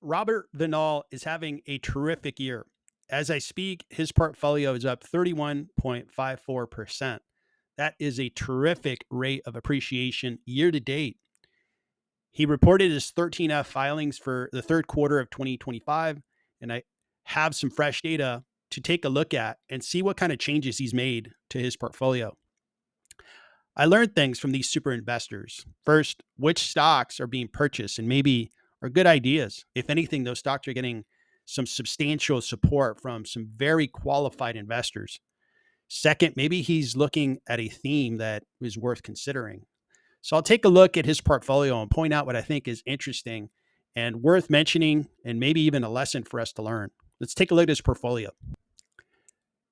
Robert Vinall is having a terrific year. As I speak, his portfolio is up 31.54%. That is a terrific rate of appreciation year to date. He reported his 13F filings for the third quarter of 2025, and I have some fresh data to take a look at and see what kind of changes he's made to his portfolio. I learned things from these super investors. First, which stocks are being purchased and maybe are good ideas. If anything, those stocks are getting some substantial support from some very qualified investors. Second, maybe he's looking at a theme that is worth considering. So I'll take a look at his portfolio and point out what I think is interesting and worth mentioning, and maybe even a lesson for us to learn. Let's take a look at his portfolio.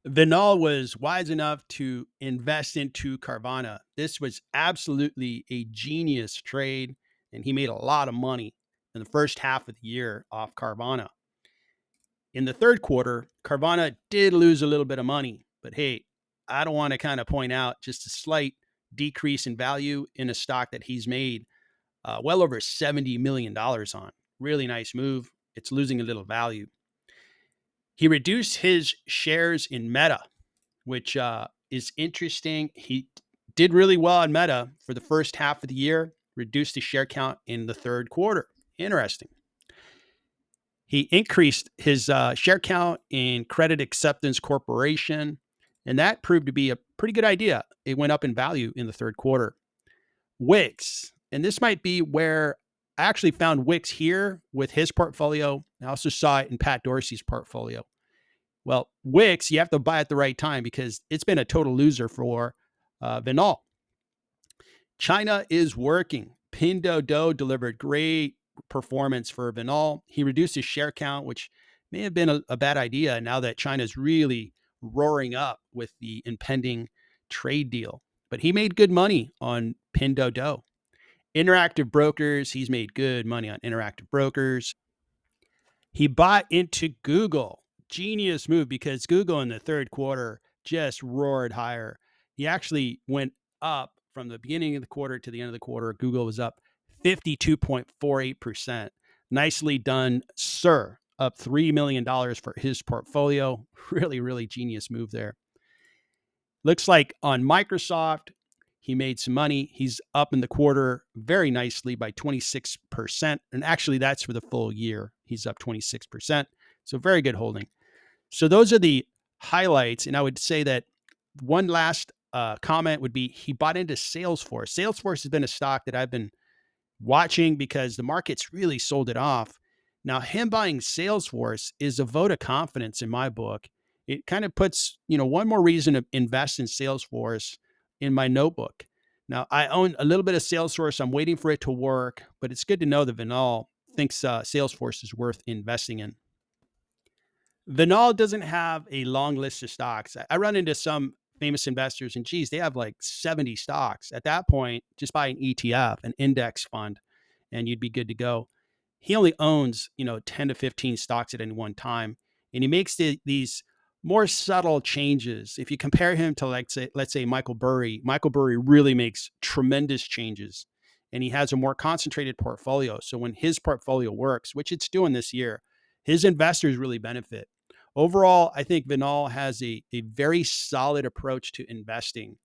Vinal was wise enough to invest into Carvana. This was absolutely a genius trade, and he made a lot of money in the first half of the year off Carvana. In the third quarter, Carvana did lose a little bit of money, but hey, I don't want to kind of point out just a slight decrease in value in a stock that he's made well over $70 million on. Really nice move. It's losing a little value. He reduced his shares in Meta, which is interesting. He did really well on Meta for the first half of the year, reduced his share count in the third quarter. Interesting. He increased his share count in Credit Acceptance Corporation, and that proved to be a pretty good idea. It went up in value in the third quarter. Wix, and this might be where I actually found Wix here with his portfolio. I also saw it in Pat Dorsey's portfolio. Well, Wix, you have to buy at the right time because it's been a total loser for Vinal. China is working. Pinduoduo delivered great performance for Vinal. He reduced his share count, which may have been a bad idea now that China's really roaring up with the impending trade deal. But he made good money on Pinduoduo. Interactive Brokers, he's made good money on Interactive Brokers. He bought into Google. Genius move because Google in the third quarter just roared higher. He actually went up from the beginning of the quarter to the end of the quarter. Google was up 52.48%. Nicely done, sir. Up $3 million for his portfolio. Really, really genius move there. Looks like on Microsoft, he made some money. He's up in the quarter very nicely by 26%. And actually, that's for the full year. He's up 26%. So very good holding. So those are the highlights. And I would say that one last comment would be he bought into Salesforce. Salesforce has been a stock that I've been watching because the market's really sold it off. Now, him buying Salesforce is a vote of confidence in my book. It kind of puts, one more reason to invest in Salesforce in my notebook. Now, I own a little bit of Salesforce. I'm waiting for it to work, but it's good to know that Vinal thinks Salesforce is worth investing in. Vinal doesn't have a long list of stocks. I run into some famous investors and geez, they have like 70 stocks. At that point, just buy an ETF, an index fund, and you'd be good to go. He only owns, 10 to 15 stocks at any one time. And he makes these more subtle changes. If you compare him to let's say Michael Burry really makes tremendous changes and he has a more concentrated portfolio. So when his portfolio works, which it's doing this year, his investors really benefit. Overall, I think Vinal has a very solid approach to investing.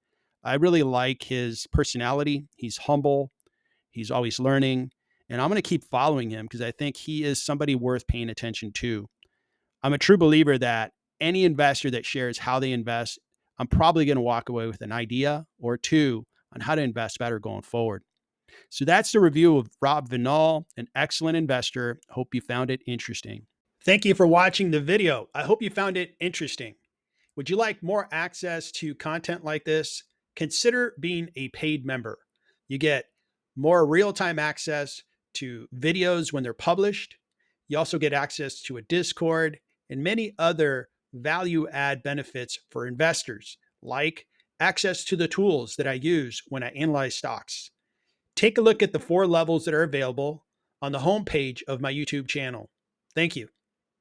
I really like his personality. He's humble. He's always learning. And I'm going to keep following him because I think he is somebody worth paying attention to. I'm a true believer that any investor that shares how they invest, I'm probably going to walk away with an idea or two on how to invest better going forward. So that's the review of Rob Vinall, an excellent investor. Hope you found it interesting. Thank you for watching the video. I hope you found it interesting. Would you like more access to content like this? Consider being a paid member. You get more real-time access to videos when they're published. You also get access to a Discord and many other value add benefits for investors, like access to the tools that I use when I analyze stocks. Take a look at the 4 levels that are available on the homepage of my YouTube channel. Thank you.